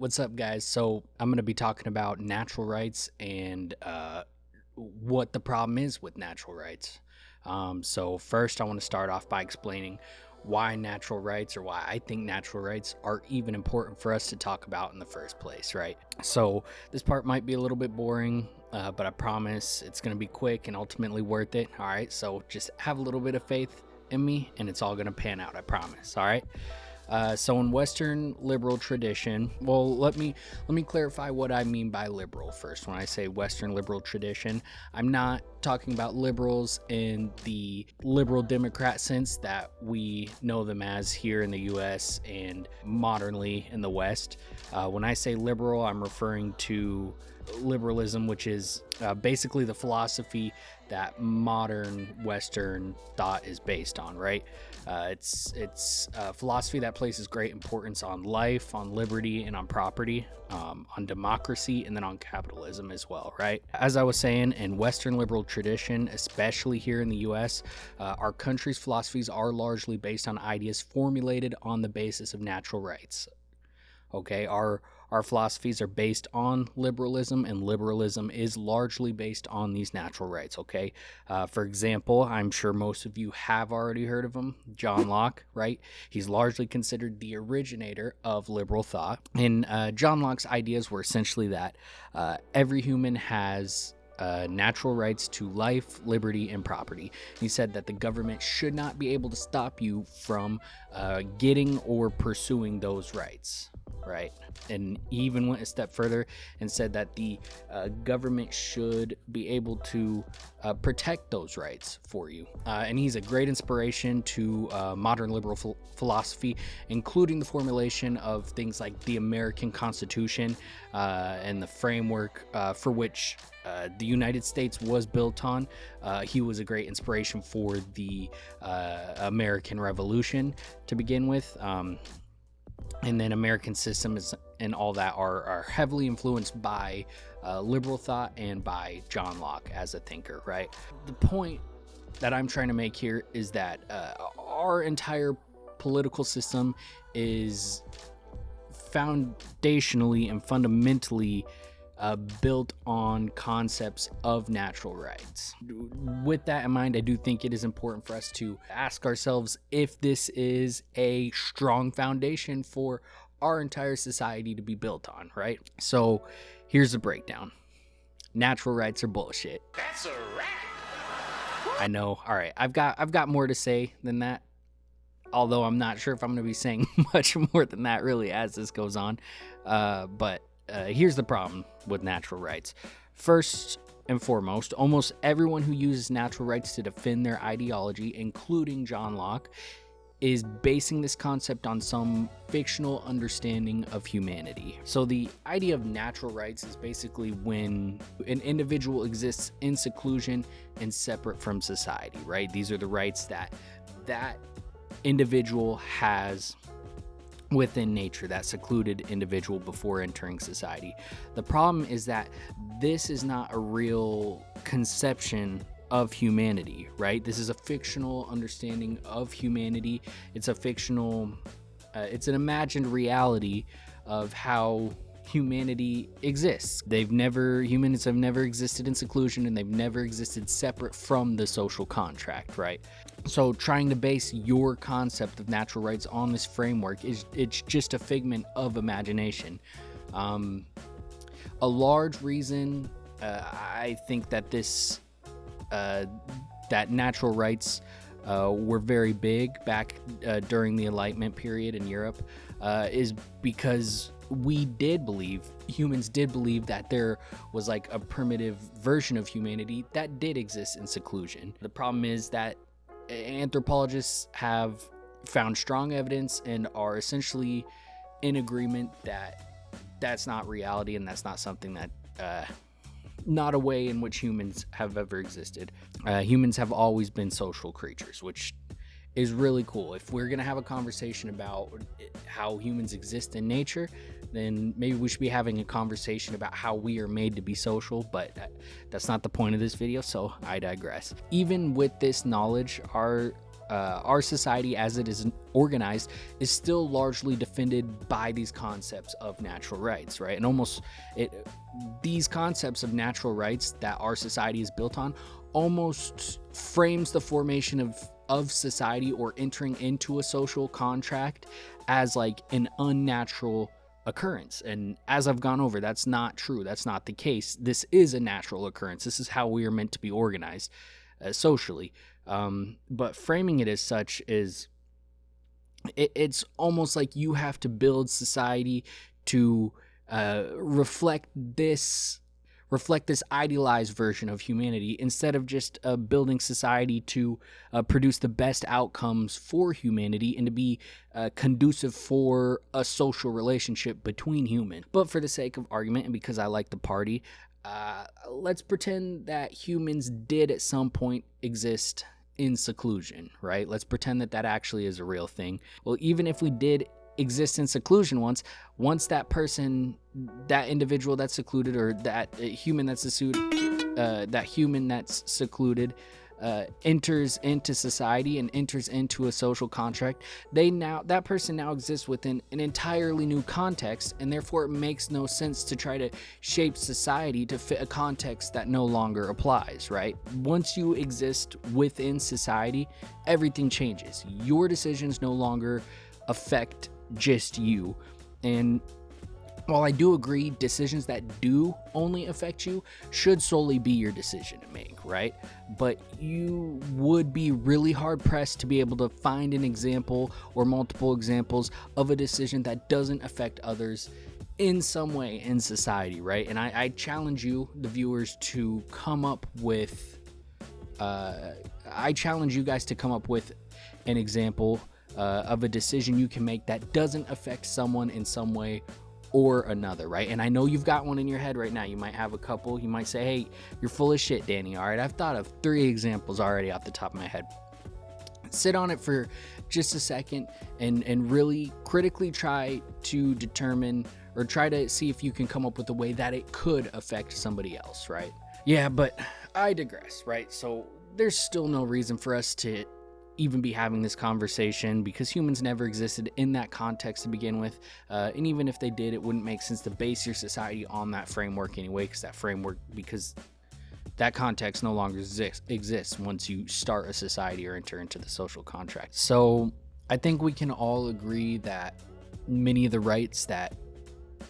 What's up, guys? So I'm going to be talking about natural rights and what the problem is with natural rights. So first, I want to start off by explaining why natural rights, or why I think natural rights are even important for us to talk about in the first place, right? So this part might be a little bit boring, but I promise it's going to be quick and ultimately worth it. All right, so just have a little bit of faith in me, and it's all going to pan out. I promise. All right. So in Western liberal tradition, well, let me clarify what I mean by liberal first. When I say Western liberal tradition, I'm not talking about liberals in the liberal Democrat sense that we know them as here in the U.S. and modernly in the West. When I say liberal, I'm referring to liberalism, which is basically the philosophy that modern Western thought is based on, right? It's a philosophy that places great importance on life, on liberty, and on property, on democracy, and then on capitalism as well, right? As I was saying, in Western liberal tradition, especially here in the US, our country's philosophies are largely based on ideas formulated on the basis of natural rights. Okay, our philosophies are based on liberalism, and liberalism is largely based on these natural rights. Okay, for example, I'm sure most of you have already heard of him, John Locke, right? He's largely considered the originator of liberal thought, and John Locke's ideas were essentially that every human has natural rights to life, liberty, and property. He said that the government should not be able to stop you from getting or pursuing those rights, right? And he even went a step further and said that the government should be able to protect those rights for you. And he's a great inspiration to modern liberal philosophy, including the formulation of things like the American Constitution and the framework for which the United States was built on. He was a great inspiration for the American Revolution to begin with. And then American systems and all that are heavily influenced by liberal thought and by John Locke as a thinker, right? The point that I'm trying to make here is that our entire political system is foundationally and fundamentally built on concepts of natural rights. With that in mind, I do think it is important for us to ask ourselves if this is a strong foundation for our entire society to be built on, right? So here's the breakdown. Natural rights are bullshit. That's a wrap. I know. All right, I've got more to say than that, although I'm not sure if I'm going to be saying much more than that really as this goes on. But here's the problem with natural rights. First and foremost, almost everyone who uses natural rights to defend their ideology, including John Locke, is basing this concept on some fictional understanding of humanity. So the idea of natural rights is basically when an individual exists in seclusion and separate from society, right? These are the rights that individual has within nature, that secluded individual before entering society. The problem is that this is not a real conception of humanity, right? This is a fictional understanding of humanity. It's a fictional, it's an imagined reality of how humanity exists. Humans have never existed in seclusion, and they've never existed separate from the social contract, right? So trying to base your concept of natural rights on this framework it's just a figment of imagination. A large reason I think that that natural rights were very big back during the Enlightenment period in Europe is because humans did believe that there was like a primitive version of humanity that did exist in seclusion. The problem is that anthropologists have found strong evidence and are essentially in agreement that that's not reality, and that's not something that not a way in which humans have ever existed. Humans have always been social creatures, which is really cool. If we're gonna have a conversation about how humans exist in nature, then maybe we should be having a conversation about how we are made to be social, but that's not the point of this video, so I digress. Even with this knowledge, our our society as it is organized is still largely defended by these concepts of natural rights, right? And these concepts of natural rights that our society is built on almost frames the formation of society or entering into a social contract as like an unnatural occurrence. And as I've gone over, that's not true. That's not the case. This is a natural occurrence. This is how we are meant to be organized socially. But framing it as such is it's almost like you have to build society to reflect this idealized version of humanity instead of just building society to produce the best outcomes for humanity and to be conducive for a social relationship between humans. But for the sake of argument and because I like the party, let's pretend that humans did at some point exist in seclusion, right? Let's pretend that actually is a real thing. Well, even if we did exist in seclusion once that person, that individual that's secluded, or that human that's secluded enters into society and enters into a social contract, that person now exists within an entirely new context, and therefore it makes no sense to try to shape society to fit a context that no longer applies, right? Once you exist within society, everything changes. Your decisions no longer affect just you. And while I do agree decisions that do only affect you should solely be your decision to make, right? But you would be really hard pressed to be able to find an example or multiple examples of a decision that doesn't affect others in some way in society, right? And I challenge you, the viewers, to come up with I challenge you guys to come up with an example of a decision you can make that doesn't affect someone in some way or another, right? And I know you've got one in your head right now. You might have a couple. You might say, hey, you're full of shit, Danny. All right, I've thought of 3 examples already off the top of my head. Sit on it for just a second and really critically try to determine or try to see if you can come up with a way that it could affect somebody else, right? Yeah, but I digress, right? So there's still no reason for us to even be having this conversation because humans never existed in that context to begin with, and even if they did, it wouldn't make sense to base your society on that framework anyway, because that context no longer exists once you start a society or enter into the social contract. So I think we can all agree that many of the rights that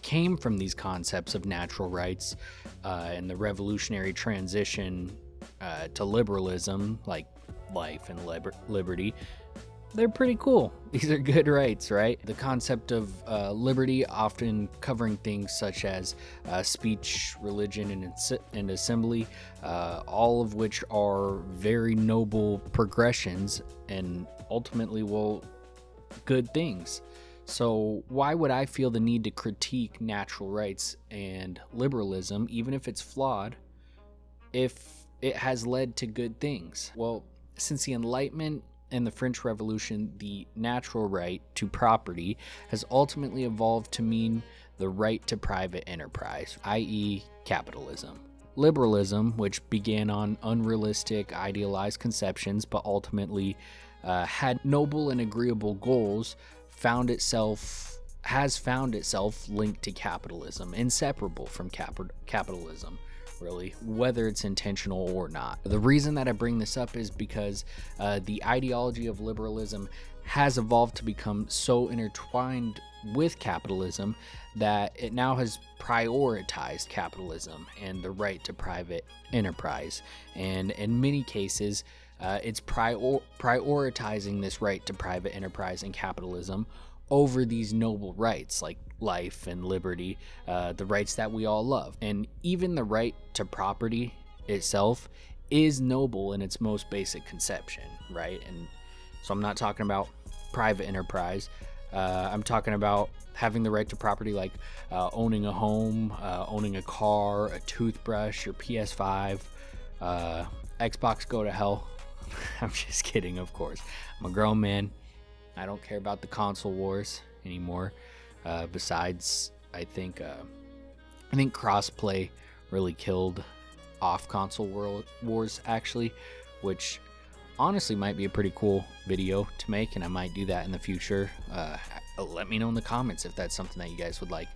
came from these concepts of natural rights and the revolutionary transition to liberalism, like life and liberty, they're pretty cool. These are good rights, right? The concept of liberty often covering things such as speech, religion, and assembly, all of which are very noble progressions and ultimately, good things. So why would I feel the need to critique natural rights and liberalism, even if it's flawed, if it has led to good things? Well, since the Enlightenment and the French Revolution, the natural right to property has ultimately evolved to mean the right to private enterprise, i.e. capitalism. Liberalism, which began on unrealistic, idealized conceptions, but ultimately had noble and agreeable goals, has found itself linked to capitalism, inseparable from capitalism. Really, whether it's intentional or not. The reason that I bring this up is because the ideology of liberalism has evolved to become so intertwined with capitalism that it now has prioritized capitalism and the right to private enterprise. And in many cases, it's prioritizing this right to private enterprise and capitalism over these noble rights like life and liberty, the rights that we all love. And even the right to property itself is noble in its most basic conception, right? And so I'm not talking about private enterprise. I'm talking about having the right to property like owning a home, owning a car, a toothbrush, your PS5, Xbox go to hell. I'm just kidding, of course. I'm a grown man. I don't care about the console wars anymore. Besides, I think crossplay really killed off console wars actually, which honestly might be a pretty cool video to make, and I might do that in the future. Let me know in the comments if that's something that you guys would like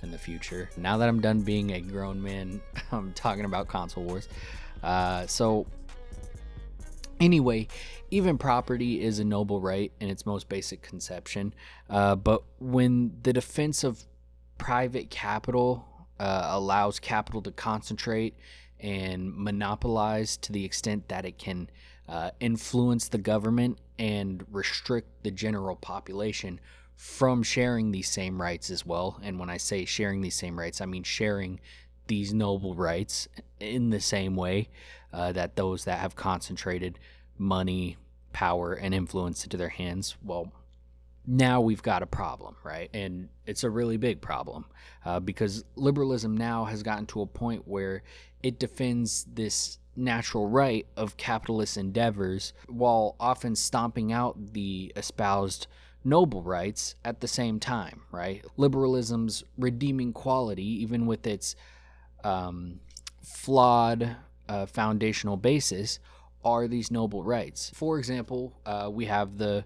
in the future. Now that I'm done being a grown man, I'm talking about console wars. So anyway, even property is a noble right in its most basic conception, but when the defense of private capital allows capital to concentrate and monopolize to the extent that it can influence the government and restrict the general population from sharing these same rights as well. And when I say sharing these same rights, I mean sharing these noble rights in the same way that those that have concentrated money, power, and influence into their hands. Well, now we've got a problem, right? And it's a really big problem because liberalism now has gotten to a point where it defends this natural right of capitalist endeavors while often stomping out the espoused noble rights at the same time, right? Liberalism's redeeming quality, even with its flawed foundational basis, are these noble rights. For example, we have the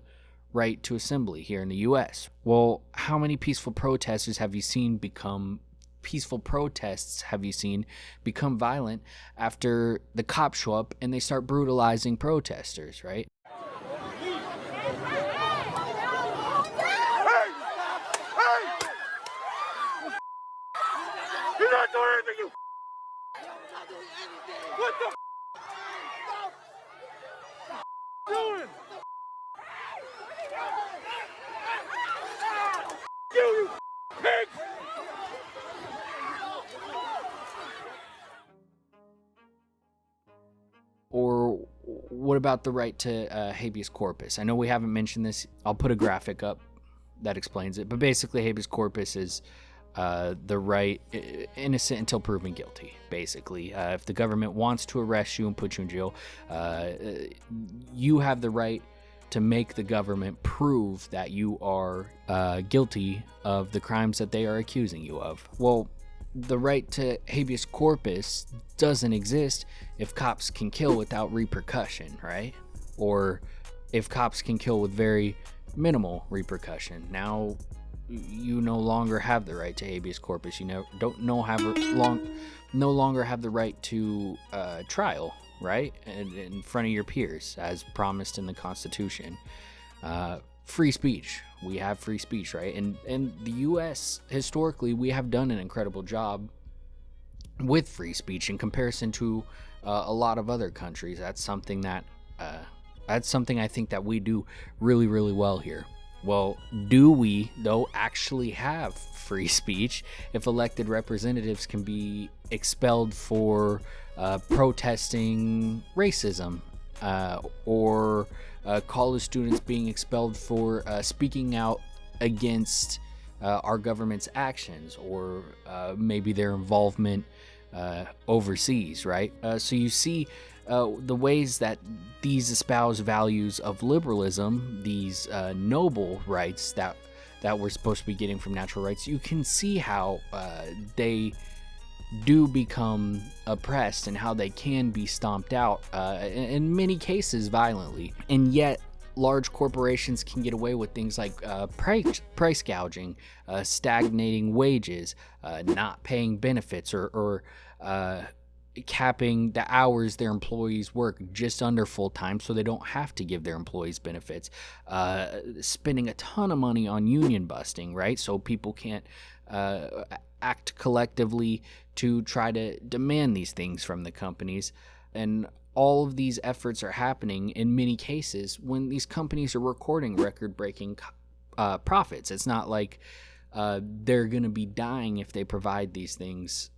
right to assembly here in the U.S. Well, how many peaceful protests have you seen become violent after the cops show up and they start brutalizing protesters, right? You're not doing anything, you. What the doing? You pig! Or what about the right to habeas corpus? I know we haven't mentioned this. I'll put a graphic up that explains it. But basically, habeas corpus is the right, innocent until proven guilty, basically. If the government wants to arrest you and put you in jail, you have the right to make the government prove that you are guilty of the crimes that they are accusing you of. Well, the right to habeas corpus doesn't exist if cops can kill without repercussion, right? Or if cops can kill with very minimal repercussion. Now you no longer have the right to habeas corpus. You no longer have the right to trial, right? And in front of your peers, as promised in the Constitution. Free speech. We have free speech, right? And the U.S. historically, we have done an incredible job with free speech in comparison to a lot of other countries. That's something I think that we do really, really well here. Well, do we, though, actually have free speech if elected representatives can be expelled for protesting racism or college students being expelled for speaking out against our government's actions or maybe their involvement overseas, right? So you see the ways that these espoused values of liberalism, these noble rights that we're supposed to be getting from natural rights, you can see how they do become oppressed and how they can be stomped out in many cases violently. And yet large corporations can get away with things like price gouging, stagnating wages, not paying benefits, or capping the hours their employees work just under full time so they don't have to give their employees benefits, spending a ton of money on union busting, right? So people can't act collectively to try to demand these things from the companies. And all of these efforts are happening in many cases when these companies are recording record-breaking profits. It's not like they're going to be dying if they provide these things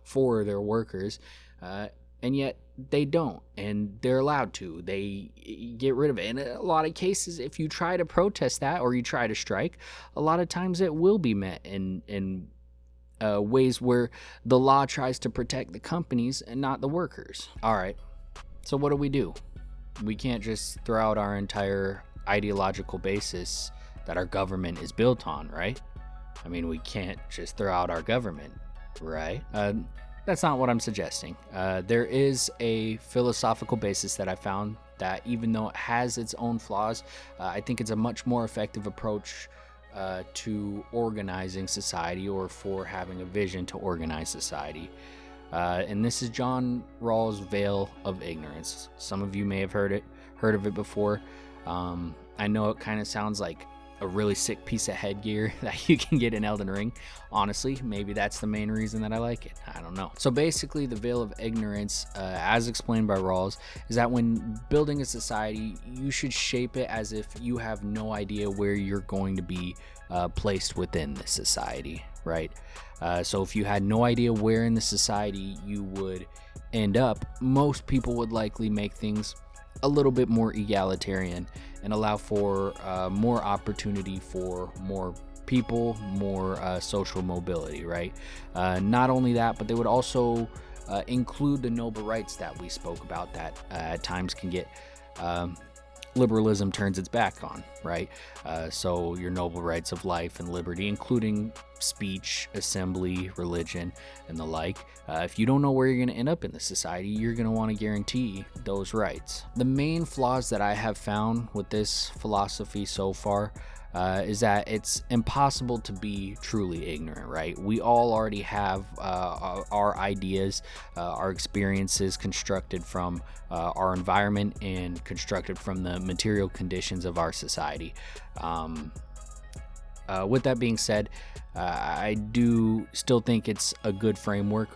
for their workers, and yet they don't, and they're allowed to. They get rid of it. And in a lot of cases, if you try to protest that or you try to strike, a lot of times it will be met in ways where the law tries to protect the companies and not the workers. All right, so what do? We can't just throw out our entire ideological basis that our government is built on, right? I mean, we can't just throw out our government, right? That's not what I'm suggesting. There is a philosophical basis that I found that even though it has its own flaws, I think it's a much more effective approach to organizing society, or for having a vision to organize society. And this is John Rawls' veil of ignorance. Some of you may have heard of it before. I know it kind of sounds like a really sick piece of headgear that you can get in Elden Ring. Honestly, maybe that's the main reason that I like it. I don't know. So basically, the veil of ignorance, as explained by Rawls, is that when building a society, you should shape it as if you have no idea where you're going to be placed within the society, right? So if you had no idea where in the society you would end up, most people would likely make things a little bit more egalitarian and allow for more opportunity for more people, more social mobility, right? Not only that, but they would also include the noble rights that we spoke about that at times can get liberalism turns its back on, right? So your noble rights of life and liberty, including speech, assembly, religion, and the like. If you don't know where you're going to end up in the society, you're going to want to guarantee those rights. The main flaws that I have found with this philosophy so far is that it's impossible to be truly ignorant, right? We all already have our ideas, our experiences constructed from our environment and constructed from the material conditions of our society. With that being said, I do still think it's a good framework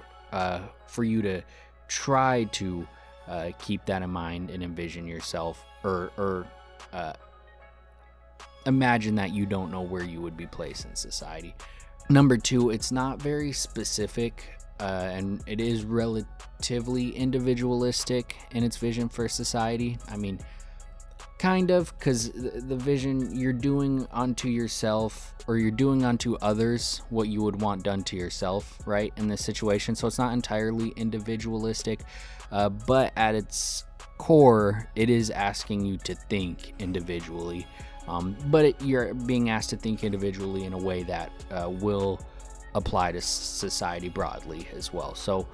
for you to try to keep that in mind and envision yourself, or imagine that you don't know where you would be placed in society. Number two, it's not very specific, and it is relatively individualistic in its vision for society. I mean, kind of, because the vision, you're doing unto yourself, or you're doing unto others what you would want done to yourself, right, in this situation. So it's not entirely individualistic, but at its core, it is asking you to think individually. But you're being asked to think individually in a way that will apply to society broadly as well. So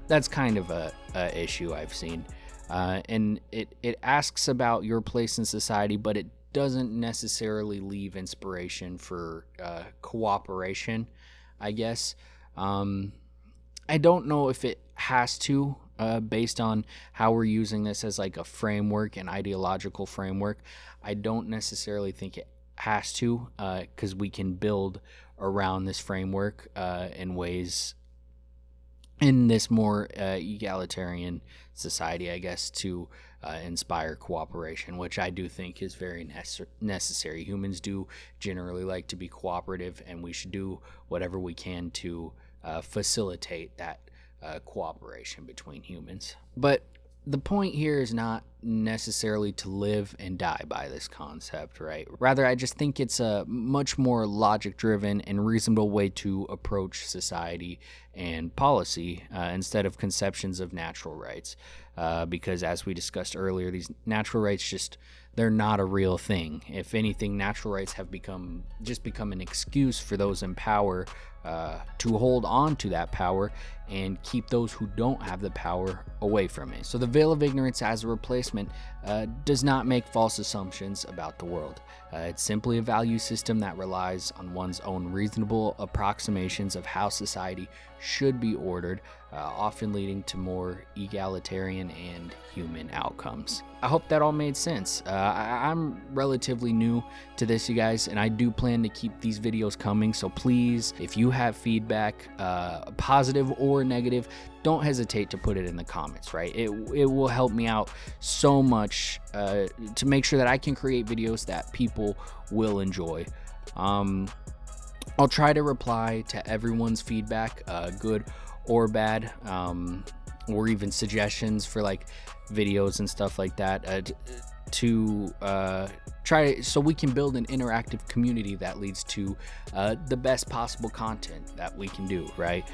that's kind of a issue I've seen. And it asks about your place in society, but it doesn't necessarily leave inspiration for cooperation, I guess. I don't know if it has to, based on how we're using this as like a framework, an ideological framework. I don't necessarily think it has to, because we can build around this framework in ways, in this more egalitarian society, I guess, to inspire cooperation, which I do think is very necessary. Humans do generally like to be cooperative, and we should do whatever we can to facilitate that cooperation between humans. But the point here is not necessarily to live and die by this concept, right? Rather, I just think it's a much more logic-driven and reasonable way to approach society and policy instead of conceptions of natural rights. Because as we discussed earlier, these natural rights they're not a real thing. If anything, natural rights have become an excuse for those in power to hold on to that power and keep those who don't have the power away from it. So the veil of ignorance as a replacement does not make false assumptions about the world. It's simply a value system that relies on one's own reasonable approximations of how society should be ordered, often leading to more egalitarian and human outcomes. I hope that all made sense. I'm relatively new to this, you guys, and I do plan to keep these videos coming. So please, if you have feedback, positive or negative, don't hesitate to put it in the comments, right? It will help me out so much to make sure that I can create videos that people will enjoy. I'll try to reply to everyone's feedback, good or bad, or even suggestions for like videos and stuff like that, to try so we can build an interactive community that leads to the best possible content that we can do, right?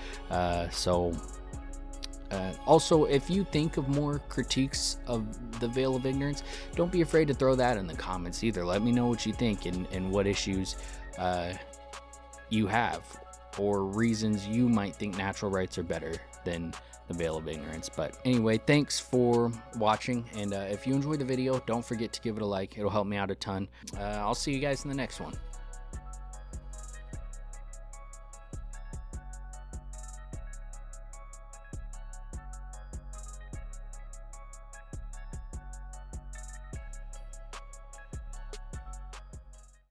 Also, if you think of more critiques of the veil of ignorance, don't be afraid to throw that in the comments either. Let me know what you think and what issues you have or reasons you might think natural rights are better than the veil of ignorance. But anyway, thanks for watching, and if you enjoyed the video, don't forget to give it a like. It'll help me out a ton. I'll see you guys in the next one.